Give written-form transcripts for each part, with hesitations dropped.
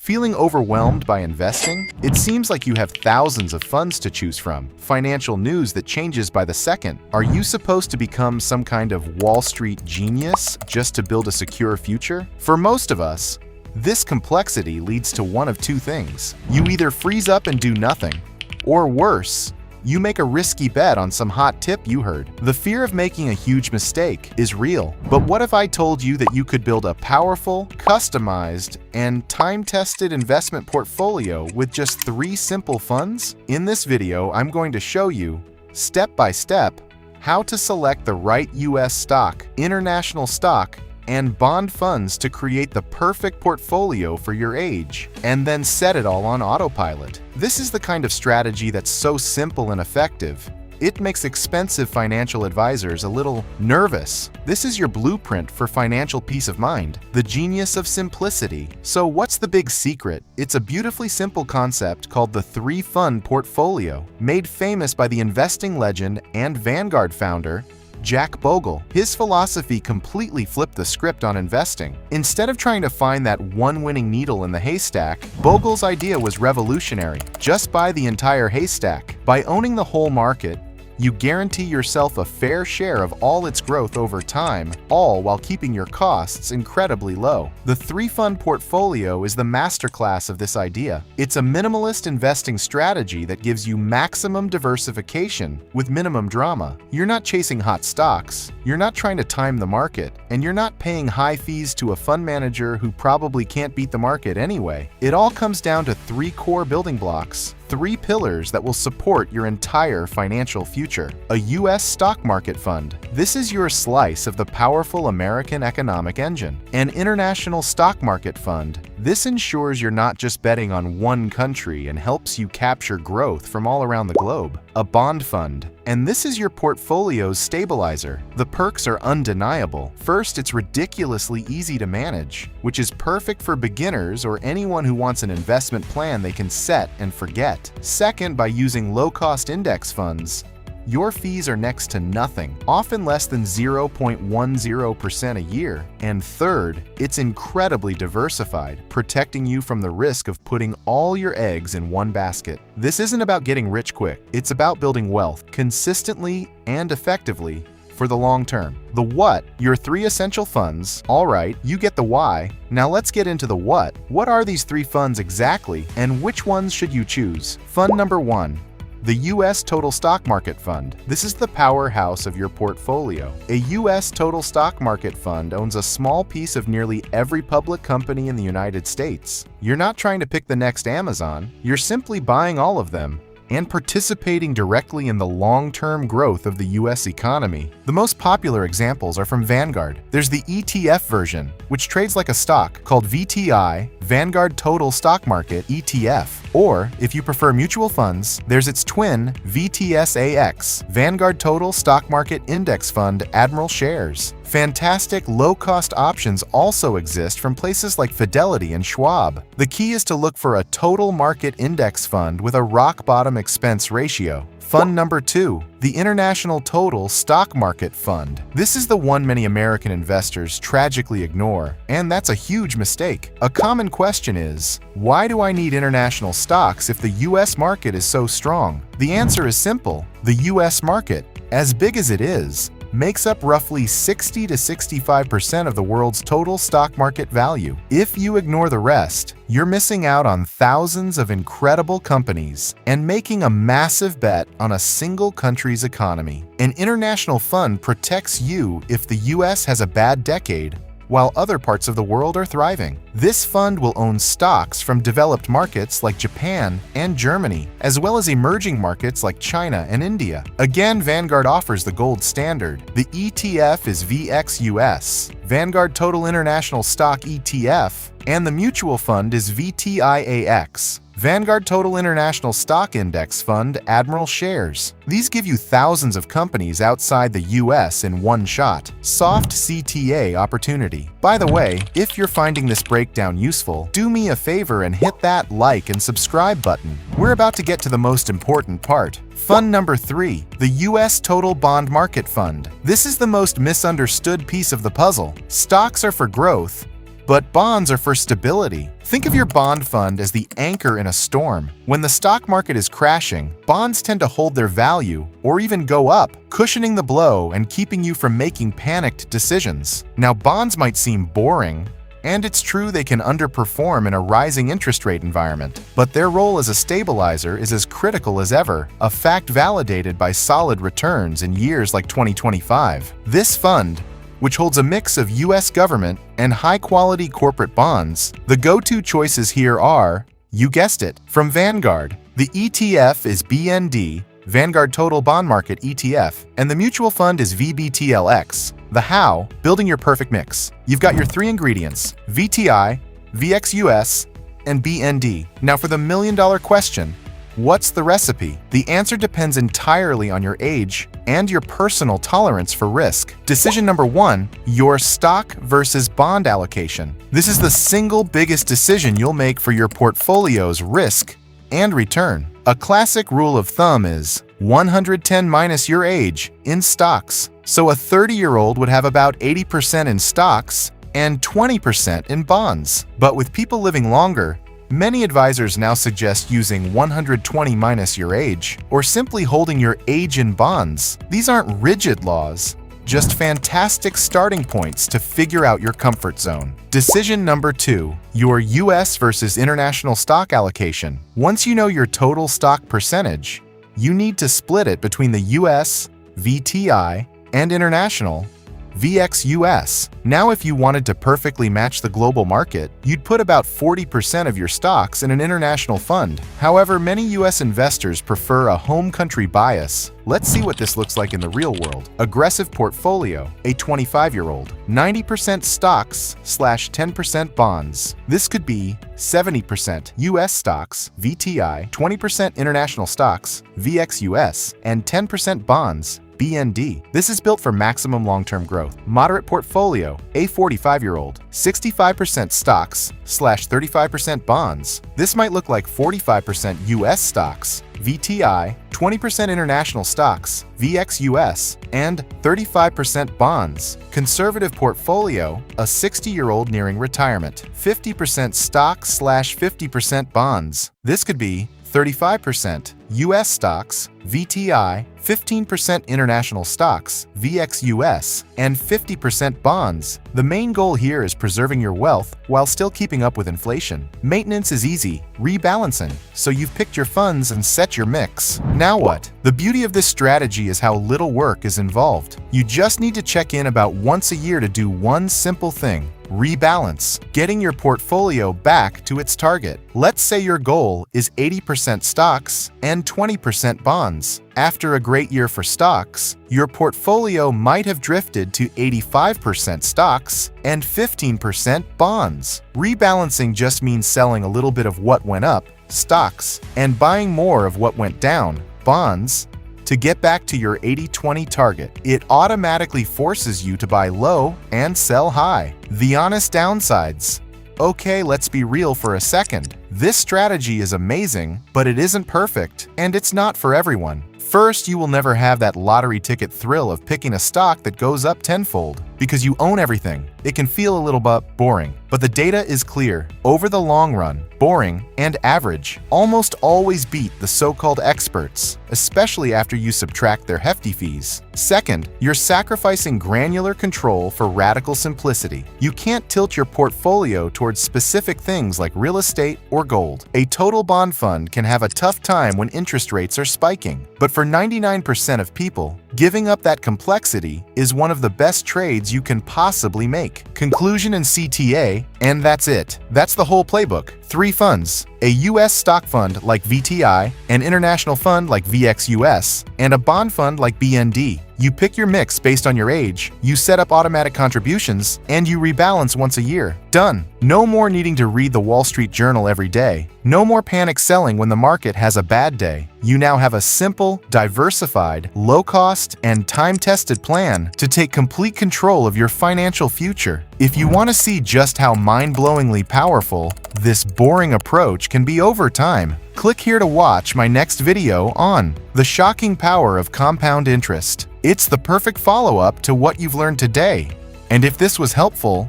Feeling overwhelmed by investing? It seems like you have thousands of funds to choose from, financial news that changes by the second. Are you supposed to become some kind of Wall Street genius just to build a secure future? For most of us, this complexity leads to one of two things. You either freeze up and do nothing, or worse, you make a risky bet on some hot tip you heard. The fear of making a huge mistake is real. But what if I told you that you could build a powerful, customized, and time-tested investment portfolio with just 3 simple funds? In this video, I'm going to show you, step by step, how to select the right US stock, international stock, and bond funds to create the perfect portfolio for your age, and then set it all on autopilot. This is the kind of strategy that's so simple and effective, it makes expensive financial advisors a little nervous. This is your blueprint for financial peace of mind, the genius of simplicity. So what's the big secret? It's a beautifully simple concept called the 3-fund portfolio, made famous by the investing legend and Vanguard founder, Jack Bogle. His philosophy completely flipped the script on investing. Instead of trying to find that one winning needle in the haystack, Bogle's idea was revolutionary. Just buy the entire haystack. By owning the whole market, you guarantee yourself a fair share of all its growth over time, all while keeping your costs incredibly low. The 3-fund portfolio is the masterclass of this idea. It's a minimalist investing strategy that gives you maximum diversification with minimum drama. You're not chasing hot stocks, you're not trying to time the market, and you're not paying high fees to a fund manager who probably can't beat the market anyway. It all comes down to 3 core building blocks, 3 pillars that will support your entire financial future. A US stock market fund. This is your slice of the powerful American economic engine. An international stock market fund. This ensures you're not just betting on one country and helps you capture growth from all around the globe. A bond fund. And this is your portfolio's stabilizer. The perks are undeniable. First, it's ridiculously easy to manage, which is perfect for beginners or anyone who wants an investment plan they can set and forget. Second, by using low-cost index funds, your fees are next to nothing, often less than 0.10% a year. And third, it's incredibly diversified, protecting you from the risk of putting all your eggs in one basket. This isn't about getting rich quick, it's about building wealth consistently and effectively for the long term. The what? Your 3 essential funds. All right, you get the why. Now let's get into the what. What are these 3 funds exactly, and which ones should you choose? Fund number 1. The U.S. Total Stock Market Fund. This is the powerhouse of your portfolio. A U.S. total stock market fund owns a small piece of nearly every public company in the United States. You're not trying to pick the next Amazon, you're simply buying all of them and participating directly in the long-term growth of the U.S. economy. The most popular examples are from Vanguard. There's the ETF version, which trades like a stock, called VTI, Vanguard Total Stock Market ETF. Or, if you prefer mutual funds, there's its twin, VTSAX, Vanguard Total Stock Market Index Fund Admiral Shares. Fantastic low-cost options also exist from places like Fidelity and Schwab. The key is to look for a total market index fund with a rock-bottom expense ratio. Fund number 2, the International Total Stock Market Fund. This is the one many American investors tragically ignore, and that's a huge mistake. A common question is, why do I need international stocks if the US market is so strong? The answer is simple. The US market, as big as it is, makes up roughly 60 to 65% of the world's total stock market value. If you ignore the rest, you're missing out on thousands of incredible companies and making a massive bet on a single country's economy. An international fund protects you if the US has a bad decade, while other parts of the world are thriving. This fund will own stocks from developed markets like Japan and Germany, as well as emerging markets like China and India. Again, Vanguard offers the gold standard. The ETF is VXUS, Vanguard Total International Stock ETF, and the mutual fund is VTIAX, Vanguard Total International Stock Index Fund Admiral Shares. These give you thousands of companies outside the US in one shot. Soft CTA opportunity. By the way, if you're finding this breakdown useful, do me a favor and hit that like and subscribe button. We're about to get to the most important part. Fund number 3, the US Total Bond Market Fund. This is the most misunderstood piece of the puzzle. Stocks are for growth, but bonds are for stability. Think of your bond fund as the anchor in a storm. When the stock market is crashing, bonds tend to hold their value or even go up, cushioning the blow and keeping you from making panicked decisions. Now, bonds might seem boring, and it's true they can underperform in a rising interest rate environment, but their role as a stabilizer is as critical as ever, a fact validated by solid returns in years like 2025. This fund, which holds a mix of U.S. government and high-quality corporate bonds, the go-to choices here are, you guessed it, from Vanguard. The ETF is BND, Vanguard Total Bond Market ETF, and the mutual fund is VBTLX. The how, building your perfect mix. You've got your three ingredients, VTI, VXUS, and BND. Now for the million-dollar question, what's the recipe? The answer depends entirely on your age and your personal tolerance for risk. Decision number 1, your stock versus bond allocation. This is the single biggest decision you'll make for your portfolio's risk and return. A classic rule of thumb is 110 minus your age in stocks. So a 30-year-old would have about 80% in stocks and 20% in bonds. But with people living longer, many advisors now suggest using 120 minus your age or simply holding your age in bonds. These aren't rigid laws, just fantastic starting points to figure out your comfort zone. Decision number 2, your US versus international stock allocation. Once you know your total stock percentage, you need to split it between the US, VTI, and international, VXUS. Now, if you wanted to perfectly match the global market, you'd put about 40% of your stocks in an international fund. However, many US investors prefer a home country bias. Let's see what this looks like in the real world. Aggressive portfolio, a 25-year-old. 90% stocks / 10% bonds. This could be 70% US stocks, VTI, 20% international stocks, VXUS, and 10% bonds, BND. This is built for maximum long-term growth. Moderate portfolio, a 45-year-old. 65% stocks / 35% bonds. This might look like 45% US stocks, VTI, 20% international stocks, VXUS, and 35% bonds. Conservative portfolio, a 60-year-old nearing retirement. 50% stocks / 50% bonds. This could be 35% US stocks, VTI, 15% international stocks, VXUS, and 50% bonds. The main goal here is preserving your wealth while still keeping up with inflation. Maintenance is easy, rebalancing, so you've picked your funds and set your mix. Now what? The beauty of this strategy is how little work is involved. You just need to check in about once a year to do one simple thing: rebalance, getting your portfolio back to its target. Let's say your goal is 80% stocks and 20% bonds. After a great year for stocks, your portfolio might have drifted to 85% stocks and 15% bonds. Rebalancing just means selling a little bit of what went up, stocks, and buying more of what went down, bonds, to get back to your 80-20 target. It automatically forces you to buy low and sell high. The honest downsides. Okay, let's be real for a second. This strategy is amazing, but it isn't perfect, and it's not for everyone. First, you will never have that lottery ticket thrill of picking a stock that goes up tenfold, because you own everything. It can feel a little bit boring, but the data is clear. Over the long run, boring and average almost always beat the so-called experts, especially after you subtract their hefty fees. Second, you're sacrificing granular control for radical simplicity. You can't tilt your portfolio towards specific things like real estate or gold. A total bond fund can have a tough time when interest rates are spiking, but for 99% of people, giving up that complexity is one of the best trades you can possibly make. Conclusion and CTA, and that's it. That's the whole playbook. 3 funds: a US stock fund like VTI, an international fund like VXUS, and a bond fund like BND. You pick your mix based on your age, you set up automatic contributions, and you rebalance once a year. Done. No more needing to read the Wall Street Journal every day. No more panic selling when the market has a bad day. You now have a simple, diversified, low-cost, and time-tested plan to take complete control of your financial future. If you want to see just how mind-blowingly powerful this boring approach can be over time, click here to watch my next video on the shocking power of compound interest. It's the perfect follow-up to what you've learned today. And if this was helpful,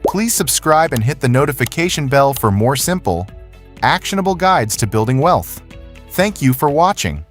Please subscribe and hit the notification bell for more simple, actionable guides to building wealth. Thank you for watching.